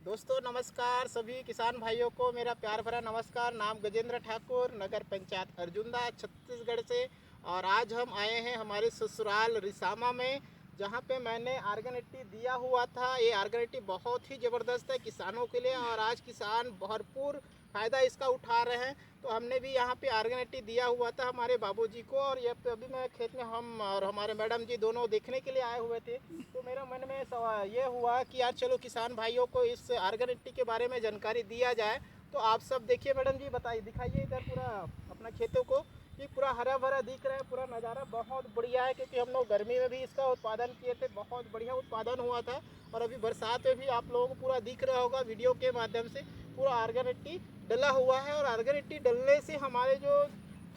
दोस्तों नमस्कार, सभी किसान भाइयों को मेरा प्यार भरा नमस्कार। नाम गजेंद्र ठाकुर, नगर पंचायत अर्जुंदा, छत्तीसगढ़ से। और आज हम आए हैं हमारे ससुराल रिसामा में, जहां पे मैंने आर्गन 80 दिया हुआ था। ये आर्गन 80 बहुत ही ज़बरदस्त है किसानों के लिए, और आज किसान भरपूर फ़ायदा इसका उठा रहे हैं। तो हमने भी यहाँ पे आर्गन 80 दिया हुआ था हमारे बाबूजी को, और ये अभी मैं खेत में हम और हमारे मैडम जी दोनों देखने के लिए आए हुए थे। तो मेरा मन में ये हुआ कि यार चलो किसान भाइयों को इस आर्गन 80 के बारे में जानकारी दिया जाए। तो आप सब देखिए, मैडम जी बताइए, दिखाइए इधर पूरा अपना खेतों को। ये पूरा हरा भरा दिख रहा है, पूरा नज़ारा बहुत बढ़िया है, क्योंकि हम लोग गर्मी में भी इसका उत्पादन किए थे, बहुत बढ़िया उत्पादन हुआ था। और अभी बरसात में भी आप लोगों को पूरा दिख रहा होगा वीडियो के माध्यम से, पूरा आर्गन 80 डला हुआ है। और आर्गन 80 डलने से हमारे जो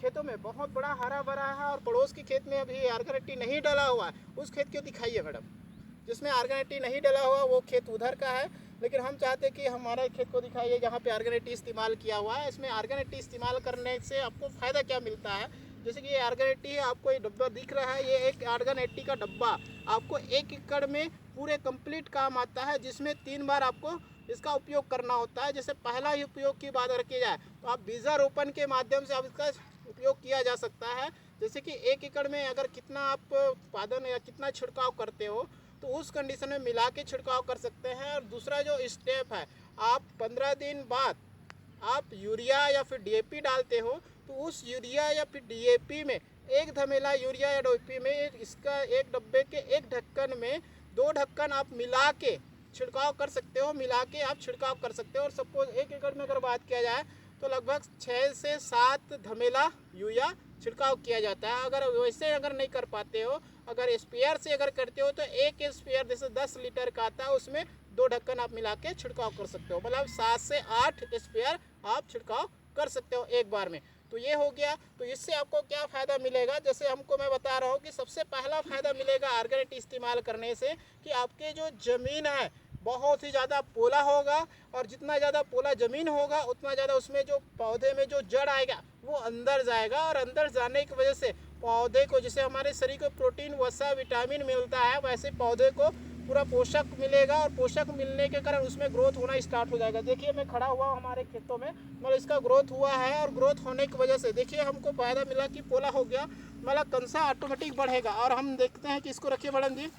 खेतों में बहुत बड़ा हरा भरा है। और पड़ोस के खेत में अभी आर्गन 80 नहीं डला हुआ है, उस खेत को दिखाइए मैडम। जिसमें आर्गन 80 नहीं डला हुआ वो खेत उधर का है, लेकिन हम चाहते कि हमारे खेत को दिखाइए जहाँ पे आर्गन 80 इस्तेमाल किया हुआ है। इसमें आर्गन 80 इस्तेमाल करने से आपको फ़ायदा क्या मिलता है। जैसे कि ये आर्गन 80 है, आपको ये डब्बा दिख रहा है, ये एक आर्गन 80 का डब्बा आपको 1 एकड़ में पूरे कंप्लीट काम आता है, जिसमें 3 बार आपको इसका उपयोग करना होता है। जैसे पहला ही उपयोग की बात रखी जाए तो आप बीजारोपण के माध्यम से आप इसका उपयोग किया जा सकता है। जैसे कि 1 एकड़ में अगर कितना आप उत्पादन या कितना छिड़काव करते हो, तो उस कंडीशन में मिला के छिड़काव कर सकते हैं। और दूसरा जो स्टेप है, आप 15 दिन बाद आप यूरिया या फिर डीएपी डालते हो, तो उस यूरिया या फिर डीएपी में एक धमेला यूरिया या डीएपी में इसका एक डब्बे के एक ढक्कन में 2 ढक्कन आप मिला के छिड़काव कर सकते हो, मिला के आप छिड़काव कर सकते हो। और सपोज 1 एकड़ में अगर बात किया जाए तो लगभग 6 से 7 धमेला यूरिया छिड़काव किया जाता है। अगर वैसे अगर नहीं कर पाते हो, अगर स्पेयर से अगर करते हो, तो एक स्पेयर जैसे 10 लीटर का आता है, उसमें 2 ढक्कन आप मिला के छिड़काव कर सकते हो। मतलब 7 से 8 स्पेयर आप छिड़काव कर सकते हो एक बार में। तो ये हो गया। तो इससे आपको क्या फ़ायदा मिलेगा, जैसे हमको मैं बता रहा हूँ कि सबसे पहला फ़ायदा मिलेगा आर्गन 80 इस्तेमाल करने से, कि आपके जो ज़मीन है बहुत ही ज़्यादा पोला होगा। और जितना ज़्यादा पोला ज़मीन होगा, उतना ज़्यादा उसमें जो पौधे में जो जड़ आएगा वो अंदर जाएगा। और अंदर जाने की वजह से पौधे को, जैसे हमारे शरीर को प्रोटीन वसा विटामिन मिलता है, वैसे पौधे को पूरा पोषक मिलेगा। और पोषक मिलने के कारण उसमें ग्रोथ होना स्टार्ट हो जाएगा। देखिए मैं खड़ा हुआ हमारे खेतों में, मतलब इसका ग्रोथ हुआ है। और ग्रोथ होने की वजह से देखिए हमको फायदा मिला कि पोला हो गया, मतलब कंसा ऑटोमेटिक बढ़ेगा। और हम देखते हैं कि इसको रखिए मैडम जी,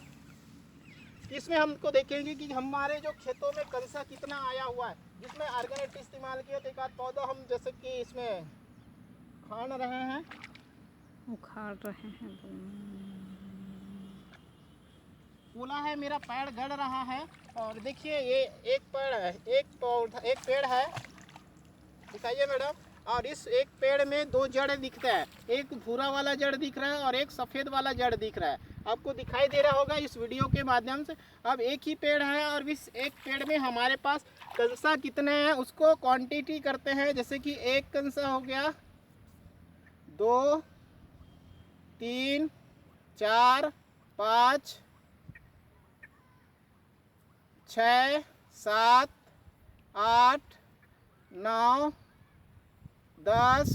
इसमें हमको देखेंगे कि हमारे जो खेतों में कंसा कितना आया हुआ है, जिसमें आर्गन 80 इस्तेमाल किया। तो एक आध पौधा हम जैसे कि इसमें खान रहे हैं, उखाड़ रहे हैं। पोला है, मेरा पेड़ गड़ रहा है। और देखिए ये एक पेड़ है, एक पेड़ है, दिखाइए मैडम। और इस एक पेड़ में 2 जड़ दिखता है, एक भूरा वाला जड़ दिख रहा है और एक सफ़ेद वाला जड़ दिख रहा है। आपको दिखाई दे रहा होगा इस वीडियो के माध्यम से। अब एक ही पेड़ है, और इस एक पेड़ में हमारे पास कंसा कितने हैं उसको क्वांटिटी करते हैं। जैसे कि एक कंसा हो गया, 2, 3, 4, 5, 6, 7, 8, 9, 10,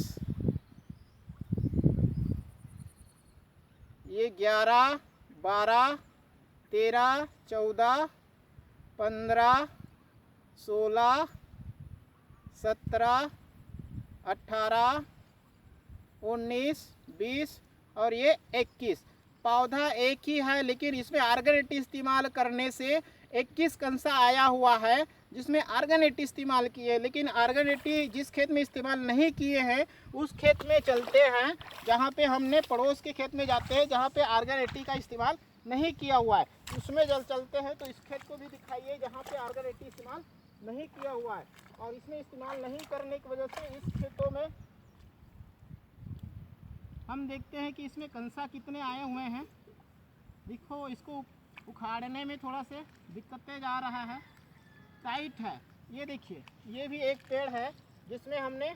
ये 11, 12, 13, 14, 15, 16, 17, 18, 19, 20 और ये 21। पौधा एक ही है, लेकिन इसमें आर्गन 80 इस्तेमाल करने से 21 कंसा आया हुआ है, जिसमें आर्गन 80 इस्तेमाल किए। लेकिन आर्गन 80 जिस खेत में इस्तेमाल नहीं किए हैं, उस खेत में चलते हैं, जहाँ पे हमने पड़ोस के खेत में जाते हैं जहाँ पे आर्गन 80 का इस्तेमाल नहीं किया हुआ है, उसमें जल चलते हैं। तो इस खेत को भी दिखाइए जहाँ पे आर्गन 80 इस्तेमाल नहीं किया हुआ है। और इसमें इस्तेमाल नहीं करने की वजह से इस खेतों में हम देखते हैं कि इसमें कंसा कितने आए हुए हैं। देखो इसको उखाड़ने में थोड़ा से दिक्कतें जा रहा है, टाइट है। ये देखिए ये भी एक पेड़ है जिसमें हमने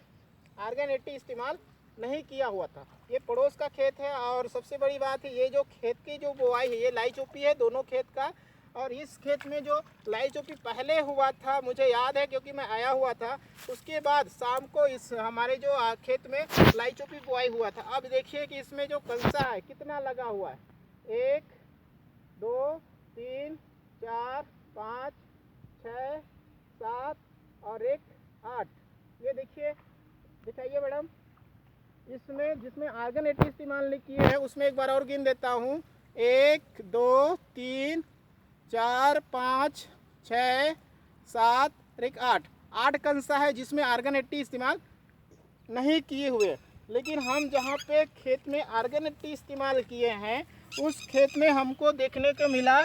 आर्गन 80 इस्तेमाल नहीं किया हुआ था। ये पड़ोस का खेत है। और सबसे बड़ी बात है, ये जो खेत की जो बोआई है, ये लाई चोपी है दोनों खेत का। और इस खेत में जो लाई चोपी पहले हुआ था, मुझे याद है क्योंकि मैं आया हुआ था, उसके बाद शाम को इस हमारे जो खेत में लाई चोपी बोआई हुआ था। अब देखिए कि इसमें जो कंसा है कितना लगा हुआ है, 1, 2, 3, 4, 5, 6, इसमें जिसमें आर्गन 80 इस्तेमाल नहीं किए हैं उसमें एक बार और गिन देता हूँ। 1 2 3 4 5 6 7 और एक 8 कंसा है जिसमें आर्गन 80 इस्तेमाल नहीं किए हुए। लेकिन हम जहाँ पे खेत में आर्गन 80 इस्तेमाल किए हैं उस खेत में हमको देखने को मिला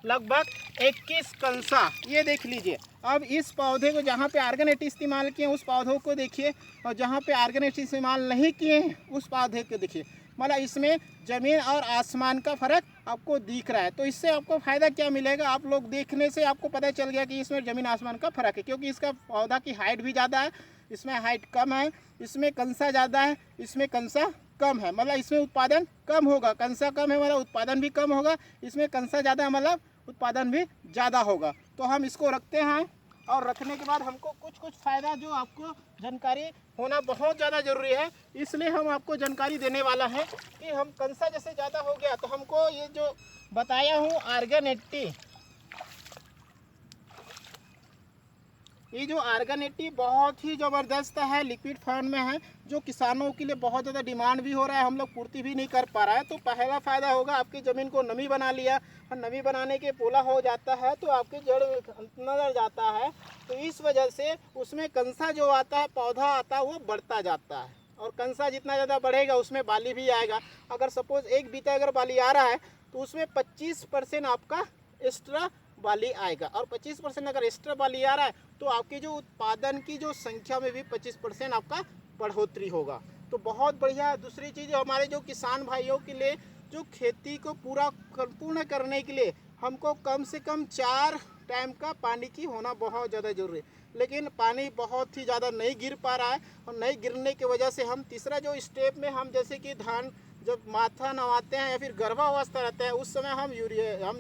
लगभग 21 कंसा। ये देख लीजिए। अब इस पौधे को जहाँ पे आर्गन 80 इस्तेमाल किए उस पौधों को देखिए, और जहाँ पे आर्गन 80 इस्तेमाल नहीं किए उस पौधे को देखिए। मतलब इसमें ज़मीन और आसमान का फ़र्क आपको दिख रहा है। तो इससे आपको फ़ायदा क्या मिलेगा, आप लोग देखने से आपको पता चल गया कि इसमें ज़मीन आसमान का फ़र्क है, क्योंकि इसका पौधा की हाइट भी ज़्यादा है, इसमें हाइट कम है, इसमें कंसा ज़्यादा है, इसमें कंसा कम है। मतलब इसमें उत्पादन कम होगा, कंसा कम है मतलब उत्पादन भी कम होगा, इसमें कंसा ज़्यादा है मतलब उत्पादन भी ज़्यादा होगा। तो हम इसको रखते हैं, और रखने के बाद हमको कुछ फ़ायदा जो आपको जानकारी होना बहुत ज़्यादा ज़रूरी है, इसलिए हम आपको जानकारी देने वाला है कि हम कंसा जैसे ज़्यादा हो गया तो हमको ये जो बताया हूँ आर्गन 80, ये जो आर्गन 80 बहुत ही ज़बरदस्त है, लिक्विड फॉर्म में है, जो किसानों के लिए बहुत ज़्यादा डिमांड भी हो रहा है, हम लोग पूर्ति भी नहीं कर पा रहा है। तो पहला फ़ायदा होगा आपकी ज़मीन को नमी बना लिया, और नमी बनाने के पोला हो जाता है तो आपकी जड़ नज़र जाता है, तो इस वजह से उसमें कंसा जो आता है, पौधा आता है, वो बढ़ता जाता है। और कंसा जितना ज़्यादा बढ़ेगा उसमें बाली भी आएगा। अगर सपोज़ एक बीता अगर बाली आ रहा है तो उसमें 25% आपका एक्स्ट्रा बाली आएगा, और 25% अगर एक्स्ट्रा बाली आ रहा है तो आपकी जो उत्पादन की जो संख्या में भी 25% आपका बढ़ोतरी होगा। तो बहुत बढ़िया। दूसरी चीज़ हमारे जो किसान भाइयों के लिए, जो खेती को पूर्ण करने के लिए हमको कम से कम 4 टाइम का पानी की होना बहुत ज़्यादा ज़रूरी है। लेकिन पानी बहुत ही ज़्यादा नहीं गिर पा रहा है, और नहीं गिरने की वजह से हम तीसरा जो स्टेप में हम जैसे कि धान जब माथा नवाते हैं या फिर गर्भावस्था रहता है उस समय हम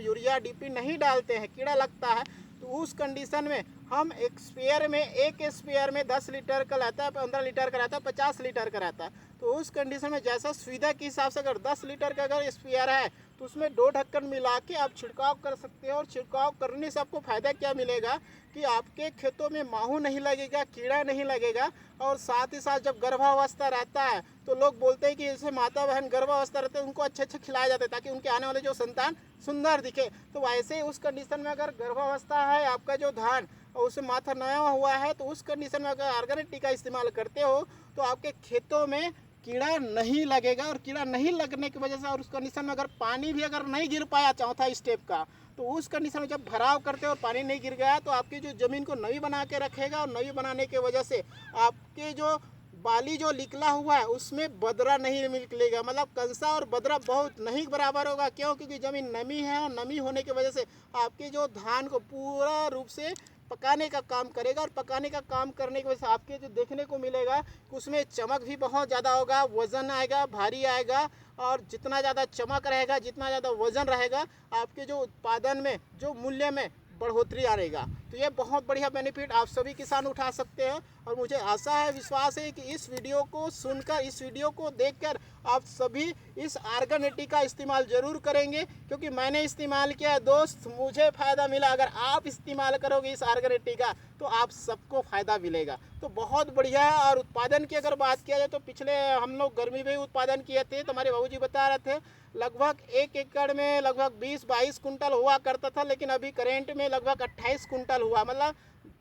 यूरिया डीपी नहीं डालते हैं, कीड़ा लगता है। तो उस कंडीशन में हम एक स्पेयर में 10 लीटर का रहता है, 15 लीटर का रहता है, 50 लीटर का रहता है। तो उस कंडीशन में जैसा सुविधा के हिसाब से अगर 10 लीटर का अगर स्पेयर है तो उसमें 2 ढक्कन मिला के आप छिड़काव कर सकते हैं। और छिड़काव करने से आपको फ़ायदा क्या मिलेगा कि आपके खेतों में माहू नहीं लगेगा, कीड़ा नहीं लगेगा। और साथ ही साथ जब गर्भावस्था रहता है तो लोग बोलते हैं कि जैसे माता बहन गर्भावस्था रहते हैं उनको अच्छे खिलाया जाता है ताकि उनके आने वाले जो संतान सुंदर दिखे। तो वैसे उस कंडीशन में अगर गर्भावस्था है आपका जो धान और उससे माथा नया हुआ है तो उस कंडीशन में अगर आर्गन 80 का इस्तेमाल करते हो तो आपके खेतों में कीड़ा नहीं लगेगा। और कीड़ा नहीं लगने की वजह से, और उस कंडीशन में अगर पानी भी अगर नहीं गिर पाया चौथा स्टेप का, तो उस कंडीशन में जब भराव करते हो और पानी नहीं गिर गया तो आपकी जो ज़मीन को नमी बना के रखेगा। और नमी बनाने की वजह से आपके जो बाली जो निकला हुआ है उसमें बदरा नहीं निकलेगा। मतलब कंसा और बदरा बहुत नहीं बराबर होगा। क्यों? क्योंकि ज़मीन नमी है, और नमी होने की वजह से आपके जो धान को पूरा रूप से पकाने का काम करेगा। और पकाने का काम करने की वजह से आपके जो देखने को मिलेगा कि उसमें चमक भी बहुत ज़्यादा होगा, वज़न आएगा, भारी आएगा। और जितना ज़्यादा चमक रहेगा, जितना ज़्यादा वज़न रहेगा, आपके जो उत्पादन में, जो मूल्य में बढ़ोतरी आएगा। तो ये बहुत बढ़िया बेनिफिट आप सभी किसान उठा सकते हैं। और मुझे आशा है, विश्वास है कि इस वीडियो को सुनकर, इस वीडियो को देखकर आप सभी इस आर्गन 80 का इस्तेमाल ज़रूर करेंगे, क्योंकि मैंने इस्तेमाल किया है दोस्त, मुझे फ़ायदा मिला। अगर आप इस्तेमाल करोगे इस आर्गन 80 का तो आप सबको फ़ायदा मिलेगा। तो बहुत बढ़िया है। और उत्पादन की अगर बात किया जाए तो पिछले हम लोग गर्मी में ही उत्पादन किए थे, तो हमारे बाबूजी बता रहे थे लगभग 1 एकड़ में लगभग 20-22 कुंटल हुआ करता था, लेकिन अभी करेंट में लगभग 28 कुंटल हुआ। मतलब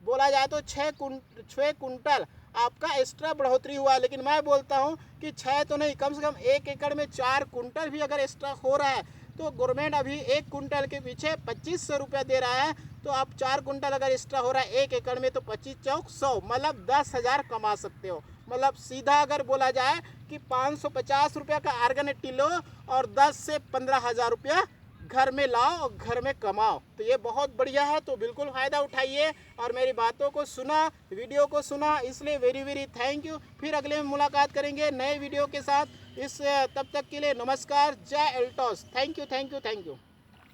बोला जाए तो 6 कुंटल आपका एक्स्ट्रा बढ़ोतरी हुआ। लेकिन मैं बोलता हूं कि 6 तो नहीं, कम से कम 1 एकड़ में 4 कुंटल भी अगर एक्स्ट्रा हो रहा है तो गवर्नमेंट अभी 1 कुंटल के पीछे 2500 रुपये दे रहा है। तो आप 4 कुंटल अगर एक्स्ट्रा हो रहा है 1 एकड़ में तो 25 चौक 100, मतलब 10,000 कमा सकते हो। मतलब सीधा अगर बोला जाए कि 550 रुपये का आर्गन 80 लो और 10 से 15,000 रुपया घर में लाओ और घर में कमाओ। तो ये बहुत बढ़िया है। तो बिल्कुल फ़ायदा उठाइए और मेरी बातों को सुना, वीडियो को सुना, इसलिए वेरी वेरी थैंक यू। फिर अगले में मुलाकात करेंगे नए वीडियो के साथ। तब तक के लिए नमस्कार, जय Altos. Thank you thank you thank you.